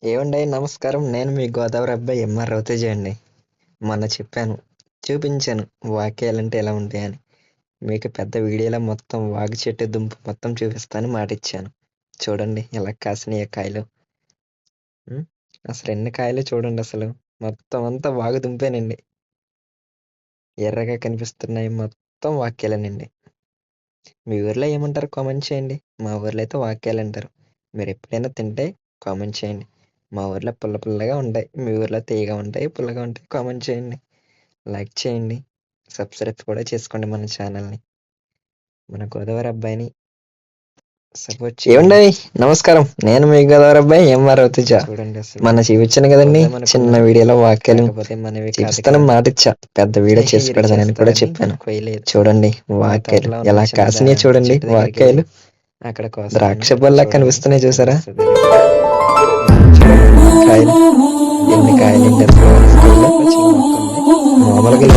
ఏవండి నమస్కారం. నేను మీ గోదావరి అబ్బాయి ఎంఆర్ రవితేజ అండి. మొన్న చెప్పాను, చూపించాను వాక్యాలంటే ఎలా ఉంటాయని. మీకు పెద్ద వీడియోలో మొత్తం వాగు చెట్టు దుంపు మొత్తం చూపిస్తాను మాటిచ్చాను. చూడండి ఎలా కాసినాయో కాయలు. ఉం? అసలు ఎన్ని కాయలు చూడండి అసలు. మొత్తం అంతా వాగు దుంపేనండి. ఎర్రగా కనిపిస్తున్నాయి మొత్తం వాక్యాలేనండి. మీ ఊర్లో ఏమంటారు కామెంట్ చేయండి. మా ఊర్లో అయితే వాక్యాలు అంటారు. మీరు ఎప్పుడైనా తింటే కామెంట్ చేయండి. మా ఊర్లో పుల్ల పుల్లగా ఉంటాయి, మీ ఊర్లో తీయగా ఉంటాయి, పుల్లగా ఉంటాయి. కామెంట్ చేయండి, లైక్ చేయండి, సబ్స్క్రైబ్ కూడా చేసుకోండి మన ఛానల్ని. మన గోదావరి అబ్బాయిని సపోర్ట్ చేయండి. నమస్కారం. నేను మీ గోదావరి అబ్బాయి ఎంఆర్ రవితేజ. చూడండి అసలు మన చూపించాను కదండి చిన్న వీడియోలో వాక్యాలు చూపిస్తాను మాటిచ్చా. పెద్ద వీడియో చేసి పెడతానని కూడా చెప్పాను. చూడండి వాక్యాలు ఎలా కాసినాయో చూడండి. వాక్యాలు అక్కడ ద్రాక్ష పళ్ళ కనిపిస్తున్నాయి చూసారా. కాయలు ఎన్ని కాయలు మామూలుగా